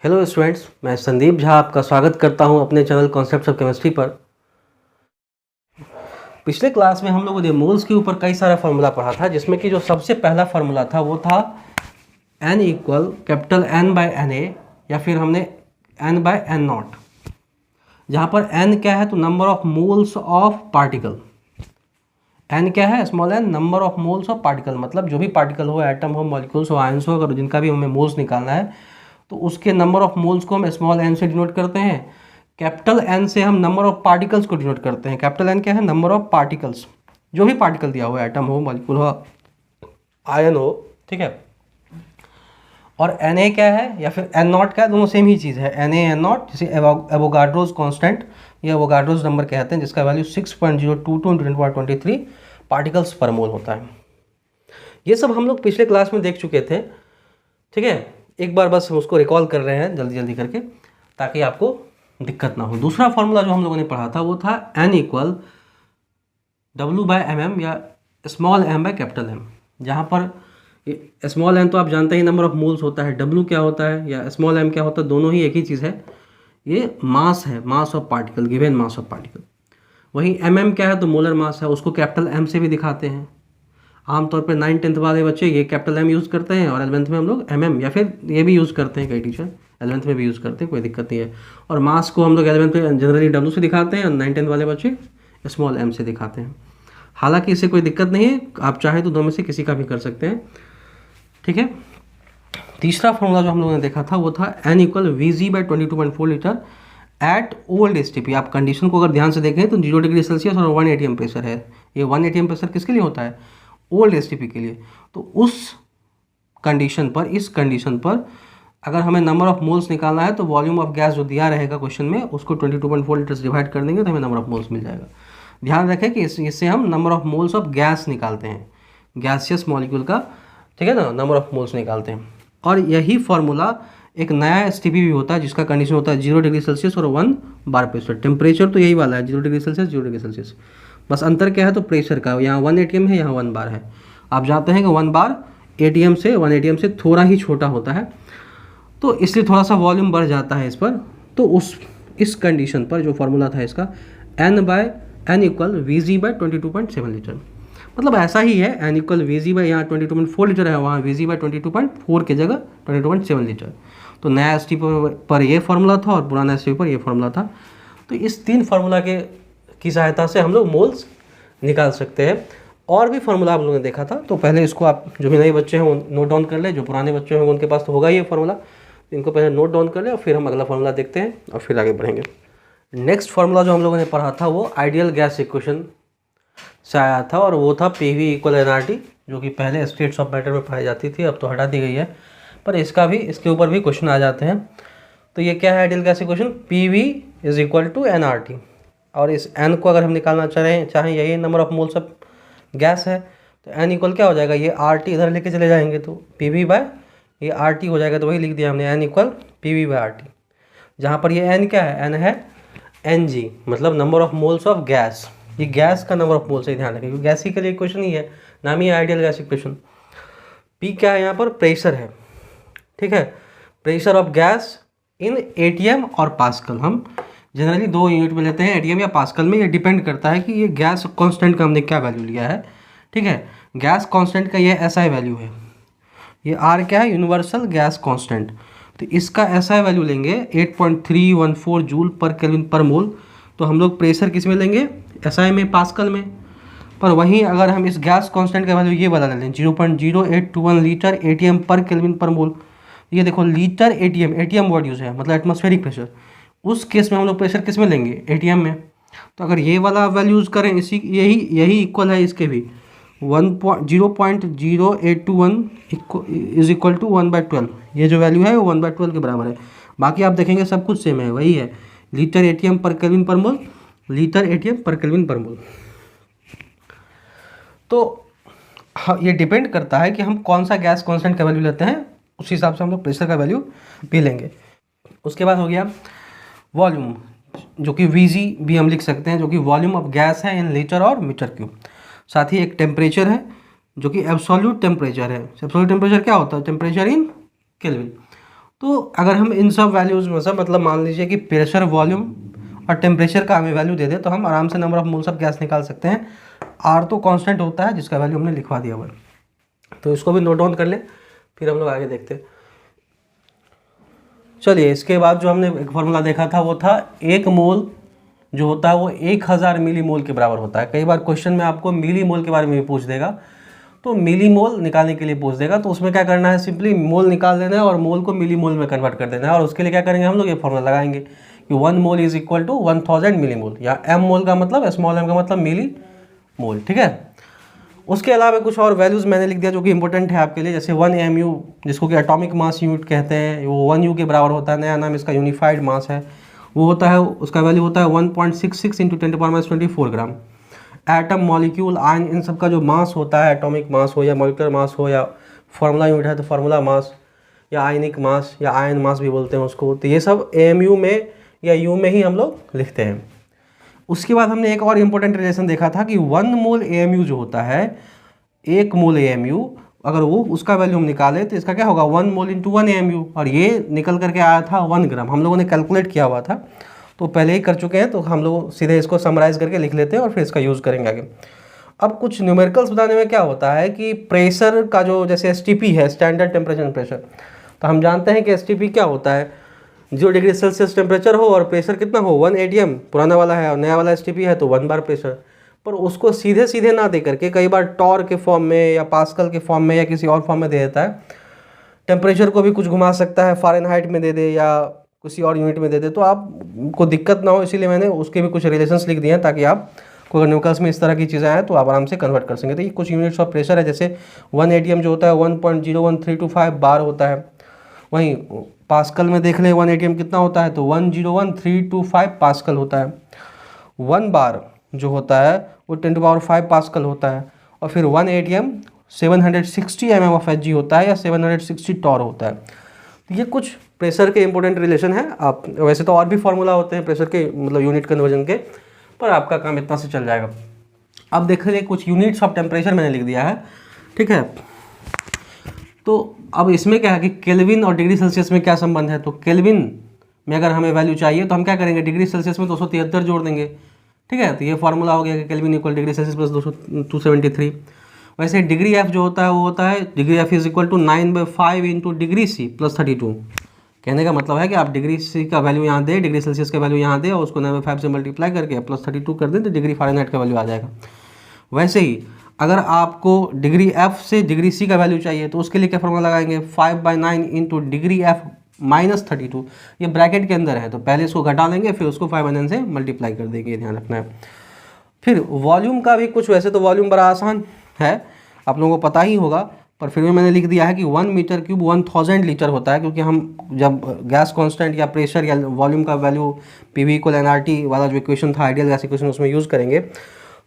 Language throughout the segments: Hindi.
हेलो स्टूडेंट्स, मैं संदीप झा आपका स्वागत करता हूं अपने चैनल कॉन्सेप्ट्स ऑफ केमिस्ट्री पर। पिछले क्लास में हम लोगों ने मोल्स के ऊपर कई सारा फार्मूला पढ़ा था, जिसमें कि जो सबसे पहला फार्मूला था वो था N equal capital N by N A, या फिर हमने N बाय एन नॉट, जहाँ पर N क्या है तो number of moles of particle. N क्या है, small n, number of moles of particle, मतलब जो भी पार्टिकल हो, एटम हो, मॉलिक्यूल्स हो, आयंस हो, अगर जिनका भी हमें मोल्स निकालना है तो उसके नंबर ऑफ मोल्स को हम स्मॉल n से डिनोट करते हैं। कैपिटल N से हम नंबर ऑफ पार्टिकल्स को डिनोट करते हैं। कैपिटल N क्या है, नंबर ऑफ पार्टिकल्स, जो भी पार्टिकल दिया हो, एटम हो, मॉलिक्यूल हो, आयन हो, ठीक है। और Na क्या है या फिर N नॉट क्या है, दोनों सेम ही चीज़ है, Na N नॉट, जिसे एवोगाड्रोज कांस्टेंट या एवोगाड्रोज नंबर कहते हैं, जिसका वैल्यू 6.022 × 10⁻23 पार्टिकल्स पर मोल होता है। ये सब हम लोग पिछले क्लास में देख चुके थे, ठीक है। एक बार बस हम उसको रिकॉल कर रहे हैं जल्दी जल्दी करके, ताकि आपको दिक्कत ना हो। दूसरा फॉर्मूला जो हम लोगों ने पढ़ा था वो था N इक्वल W/mm या small m by capital M, जहाँ पर स्मॉल m तो आप जानते ही नंबर ऑफ मोल्स होता है, W क्या होता है या स्मॉल m क्या होता है, दोनों ही एक ही चीज़ है। ये मास है, mass of particle, given mass of particle. वहीं mm क्या है तो मोलर मास है, उसको कैपिटल M से भी दिखाते हैं। आमतौर पर 9th-10th वाले बच्चे ये कैपिटल M यूज़ करते हैं, और 11th में हम लोग mm, या फिर ये भी यूज़ करते हैं, कई टीचर 11th में भी यूज़ करते हैं, कोई दिक्कत नहीं है। और मास को हम लोग 11th में जनरली W से दिखाते हैं, और 9th-10th वाले बच्चे स्मॉल m से दिखाते हैं। हालांकि इससे कोई दिक्कत नहीं है, आप चाहे तो दो में से किसी का भी कर सकते हैं, ठीक है। तीसरा फॉर्मूला जो हम लोगों ने देखा था वो था N equal Vg/22.4 litre at old STP. आप कंडीशन को अगर ध्यान से देखें तो 0 डिग्री सेल्सियस और 1 atm प्रेशर है। ये 1 atm प्रेशर किसके लिए होता है, ओल्ड एसटीपी के लिए। तो उस कंडीशन पर, इस कंडीशन पर अगर हमें नंबर ऑफ मोल्स निकालना है तो वॉल्यूम ऑफ गैस जो दिया रहेगा क्वेश्चन में, उसको 22.4 लीटर से डिवाइड कर देंगे तो हमें नंबर ऑफ मोल्स मिल जाएगा। ध्यान रखें कि इससे हम number of moles of gas निकालते हैं, गैसियस मॉलिक्यूल का, ठीक है ना, नंबर ऑफ मोल्स निकालते हैं। और यही फार्मूला एक नया एसटीपी भी होता है, जिसका कंडीशन होता है 0 डिग्री सेल्सियस और 1 बार प्रेशर। टेम्परेचर तो यही वाला है, 0 डिग्री सेल्सियस 0 डिग्री सेल्सियस, बस अंतर क्या है तो प्रेशर का। यहाँ 1 atm है, यहाँ 1 बार है। आप जानते हैं कि 1 बार atm से 1 atm से थोड़ा ही छोटा होता है, तो इसलिए थोड़ा सा वॉल्यूम बढ़ जाता है इस पर। तो इस कंडीशन पर जो फार्मूला था इसका, N इक्वल Vg/22.7 लीटर, मतलब ऐसा ही है। N इक्वल Vg बाई, यहाँ 22.4 लीटर है, वहाँ Vg/22.4 की जगह 22.7 लीटर। तो नया एस पर ये फार्मूला था और पुराना एस पर ये फार्मूला था। तो इस तीन फार्मूला की सहायता से हम लोग मोल्स निकाल सकते हैं। और भी फार्मूला आप लोगों ने देखा था, तो पहले इसको आप जो भी नए बच्चे हैं वो नोट डाउन कर ले, जो पुराने बच्चे होंगे उनके पास तो होगा ये फार्मूला, इनको पहले नोट डाउन कर ले और फिर हम अगला फार्मूला देखते हैं और फिर आगे बढ़ेंगे। नेक्स्ट फार्मूला जो हम लोगों ने पढ़ा था वो आइडियल गैस इक्वेशन से आया था, और वो था PV इक्वल nRT, जो कि पहले स्टेट्स ऑफ मैटर में पढ़ाई जाती थी, अब तो हटा दी गई है, पर इसके ऊपर भी क्वेश्चन आ जाते हैं। तो ये क्या है ideal gas equation, PV is equal to nRT, और इस n को अगर हम निकालना चाहें यही number of moles of gas है, तो n इक्वल क्या हो जाएगा, ये RT इधर लेके चले जाएंगे तो PV बाय ये RT हो जाएगा। तो वही लिख दिया हमने, n equal PV by RT, जहाँ पर ये n क्या है, n है Ng, मतलब number of moles of gas. ये गैस का नंबर ऑफ मोल्स है, ध्यान रखें, क्योंकि गैस ही के लिए इक्वेशन ही है, नाम ही आइडियल गैस इक्वेशन। P क्या है, यहाँ पर प्रेशर है, ठीक है, pressure of gas in ATM और पास्कल। हम जनरली दो यूनिट में लेते हैं, ATM या पास्कल में। ये डिपेंड करता है कि ये गैस कांस्टेंट का हमने क्या वैल्यू लिया है, ठीक है। गैस कांस्टेंट का ये SI वैल्यू है, ये R क्या है, यूनिवर्सल गैस कांस्टेंट। तो इसका SI वैल्यू लेंगे 8.314 जूल पर केल्विन पर मोल। तो हम लोग प्रेशर किस में लेंगे, SI में, पास्कल में। पर वहीं अगर हम इस गैस कांस्टेंट का वैल्यू ये वाला ले लें, 0.0821 लीटर ATM पर केल्विन पर मोल। ये देखो लीटर ATM वर्ड यूज़ है, मतलब एटमॉस्फेरिक प्रेशर। उस केस में हम लोग प्रेशर किस में लेंगे, ATM में। तो अगर ये वाला वैल्यू यूज़ करें, यही इक्वल है इसके भी, 0.0821 इज इक्वल टू 1/12। ये जो वैल्यू है वो 1/12 के बराबर है। बाकी आप देखेंगे सब कुछ सेम है, वही है, लीटर ATM पर केल्विन पर मोल, लीटर ATM पर केल्विन पर मोल। तो ये डिपेंड करता है कि हम कौन सा गैस कांस्टेंट का वैल्यू लेते हैं, उस हिसाब से हम लोग प्रेशर का वैल्यू भी लेंगे। उसके बाद हो गया वॉल्यूम, जो कि Vg भी हम लिख सकते हैं, जो कि वॉल्यूम ऑफ गैस है इन लीटर और मीटर क्यूब। साथ ही एक टेम्परेचर है, जो कि एब्सोल्यूट टेम्परेचर है। एब्सोल्यूट टेम्परेचर क्या होता है, टेम्परेचर इन केल्विन। तो अगर हम इन सब वैल्यूज़ में से मतलब मान लीजिए कि प्रेशर, वॉल्यूम और टेम्परेचर का हमें वैल्यू दे दे तो हम आराम से number of moles of gas निकाल सकते हैं। आर तो कांस्टेंट होता है जिसका वैल्यू हमने लिखवा दिया हुआ है, तो इसको भी नोट डाउन कर लें, फिर हम लोग आगे देखते हैं। चलिए, इसके बाद जो हमने एक फार्मूला देखा था वो था 1 मोल जो होता है वो 1000 मिली मोल के बराबर होता है। कई बार क्वेश्चन में आपको मिली मोल के बारे में भी पूछ देगा, तो मिली मोल निकालने के लिए पूछ देगा, तो उसमें क्या करना है, सिंपली मोल निकाल देना है और मोल को मिली मोल में कन्वर्ट कर देना है। और उसके लिए क्या करेंगे हम लोग, ये फॉर्मूला लगाएंगे कि 1 मोल इज इक्वल टू 1000 मिली मोल, या एम मोल का मतलब, स्मॉल एम का मतलब मिली मोल, ठीक है। उसके अलावा कुछ और वैल्यूज़ मैंने लिख दिया जो कि इंपॉर्टेंट है आपके लिए, जैसे 1 mu जिसको कि एटॉमिक मास यूनिट कहते हैं, वो 1 U के बराबर होता है, नया नाम इसका यूनिफाइड मास है, वो होता है, उसका वैल्यू होता है 1.66 × 10⁻24 ग्राम। एटम, मॉलिक्यूल, आयन, इन सब का जो मास होता है, एटॉमिक मास हो या मॉलिक्यूलर मास हो या फार्मूला यूनिट है तो फार्मूला मास या आयनिक मास या आयन मास भी बोलते हैं उसको, तो ये सब AMU में या U में ही हम लोग लिखते हैं। उसके बाद हमने एक और इम्पोर्टेंट रिलेशन देखा था कि 1 मोल AMU जो होता है, 1 मोल AMU अगर वो उसका वैल्यू हम निकालें तो इसका क्या होगा, 1 मोल इंटू 1 AMU, और ये निकल करके आया था 1 ग्राम। हम लोगों ने कैलकुलेट किया हुआ था, तो पहले ही कर चुके हैं, तो हम लोग सीधे इसको समराइज़ करके लिख लेते हैं और फिर इसका यूज़ करेंगे आगे। अब कुछ न्यूमेरिकल्स बताने में क्या होता है कि प्रेशर का जो, जैसे STP है, स्टैंडर्ड टेम्परेचर प्रेशर, तो हम जानते हैं कि STP क्या होता है, 0 डिग्री सेल्सियस टेम्परेचर हो और प्रेशर कितना हो, 1 ATM पुराना वाला है, और नया वाला STP है तो 1 बार प्रेशर। पर उसको सीधे सीधे ना दे करके कई बार टॉर के फॉर्म में या पास्कल के फॉर्म में या किसी और फॉर्म में दे देता है। टेम्परेचर को भी कुछ घुमा सकता है, फ़ारेनहाइट में दे दे या किसी और यूनिट में दे दे, तो आपको दिक्कत ना हो, इसीलिए मैंने उसके भी कुछ रिलेशंस लिख दिए हैं, ताकि आप को अगर न्यूमेरिकल्स में इस तरह की चीज़ें आए तो आप आराम से कन्वर्ट कर सकेंगे। तो ये कुछ यूनिट्स ऑफ प्रेशर है, जैसे 1 ATM जो होता है 1.01325 बार होता है। वहीं पास्कल में देख लें 1 ATM कितना होता है, तो 101,325 पास्कल होता है। 1 बार जो होता है वो 10⁵ पास्कल होता है। और फिर 1 ATM 760 mm ऑफ Hg होता है या 760 टॉर होता है। तो ये कुछ प्रेशर के इंपॉर्टेंट रिलेशन है। आप वैसे तो और भी फार्मूला होते हैं प्रेशर के, मतलब यूनिट कन्वर्जन के, पर आपका काम इतना से चल जाएगा। अब देख लीजिए कुछ यूनिट्स ऑफ टेम्परेचर मैंने लिख दिया है, ठीक है। तो अब इसमें क्या है कि केल्विन और डिग्री सेल्सियस में क्या संबंध है, तो केल्विन में अगर हमें वैल्यू चाहिए तो हम क्या करेंगे, डिग्री सेल्सियस में 273 जोड़ देंगे, ठीक है। तो ये फार्मूला हो गया कि kelvin equal degree Celsius plus 273। वैसे डिग्री एफ जो होता है वो होता है degree F is equal to 9/5 into degree C plus 32। कहने का मतलब है कि आप डिग्री सी का वैल्यू यहाँ दें, डिग्री सेल्सियस का वैल्यू यहाँ दें और उसको 9/5 से मल्टीप्लाई करके प्लस 32 कर दें तो डिग्री फ़ारेनहाइट का वैल्यू आ जाएगा। वैसे ही अगर आपको डिग्री एफ से डिग्री सी का वैल्यू चाहिए तो उसके लिए क्या फॉर्मूला लगाएंगे, 5/9 इंटू डिग्री एफ माइनस 32। ये ब्रैकेट के अंदर है तो पहले इसको घटा लेंगे फिर उसको 5/9 से मल्टीप्लाई कर देंगे, ध्यान रखना है। फिर वॉल्यूम का भी कुछ, वैसे तो वॉल्यूम बड़ा आसान है, आप लोगों को पता ही होगा, पर फिर भी मैंने लिख दिया है कि 1 मीटर क्यूब 1000 लीटर होता है, क्योंकि हम जब गैस कांस्टेंट या प्रेशर या वॉल्यूम का वैल्यू PV = nRT वाला जो इक्वेशन था, आइडियल गैस इक्वेशन, उसमें यूज़ करेंगे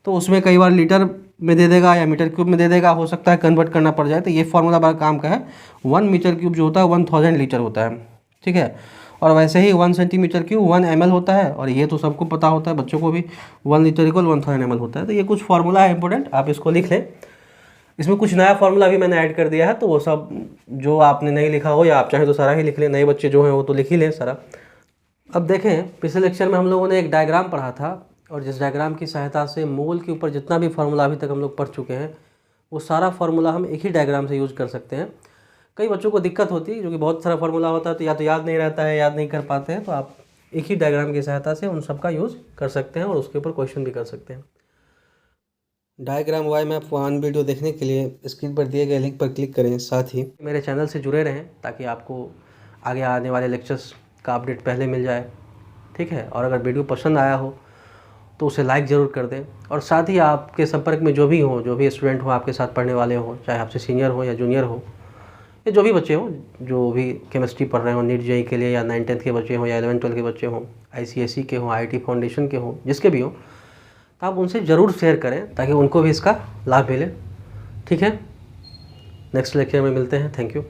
तो उसमें कई बार लीटर में दे देगा या मीटर क्यूब में दे देगा, हो सकता है कन्वर्ट करना पड़ जाए। तो ये फार्मूला बड़ा काम का है, 1 मीटर क्यूब जो होता है 1000 लीटर होता है, ठीक है। और वैसे ही 1 सेंटीमीटर क्यूब 1 ml होता है, और ये तो सबको पता होता है, बच्चों को भी, 1 लीटर इक्वल 1000 ml होता है। तो ये कुछ फार्मूला है इंपॉर्टेंट, आप इसको लिख लें। इसमें कुछ नया फार्मूला भी मैंने ऐड कर दिया है, तो वो सब जो आपने नहीं लिखा हो या आप चाहें तो सारा ही लिख लें, नए बच्चे जो हैं वो तो लिख ही लें सारा। अब देखें, पिछले लेक्चर में हम लोगों ने एक डायग्राम पढ़ा था, और जिस डायग्राम की सहायता से मोल के ऊपर जितना भी फार्मूला अभी तक हम लोग पढ़ चुके हैं वो सारा फार्मूला हम एक ही डायग्राम से यूज़ कर सकते हैं। कई बच्चों को दिक्कत होती है, जो कि बहुत सारा फार्मूला होता है तो या तो याद नहीं रहता है, याद नहीं कर पाते हैं, तो आप एक ही डायग्राम की सहायता से उन सब का यूज़ कर सकते हैं और उसके ऊपर क्वेश्चन भी कर सकते हैं। डायग्राम वाई मैप 1 वीडियो देखने के लिए स्क्रीन पर दिए गए लिंक पर क्लिक करें। साथ ही मेरे चैनल से जुड़े रहें ताकि आपको आगे आने वाले लेक्चर्स का अपडेट पहले मिल जाए, ठीक है। और अगर वीडियो पसंद आया हो तो उसे लाइक ज़रूर कर दें, और साथ ही आपके संपर्क में जो भी हो, जो भी स्टूडेंट हो, आपके साथ पढ़ने वाले हों, चाहे आपसे सीनियर हो या जूनियर हो, या जो भी बच्चे हों जो भी केमिस्ट्री पढ़ रहे हों नीट जेईई के लिए, या 9th-10th के बच्चे हों या 11th-12th के बच्चे हों, ICSE के हों, IIT फाउंडेशन के हों, जिसके भी हों, तो आप उनसे ज़रूर शेयर करें ताकि उनको भी इसका लाभ मिले, ठीक है। नेक्स्ट लेक्चर में मिलते हैं। Thank you.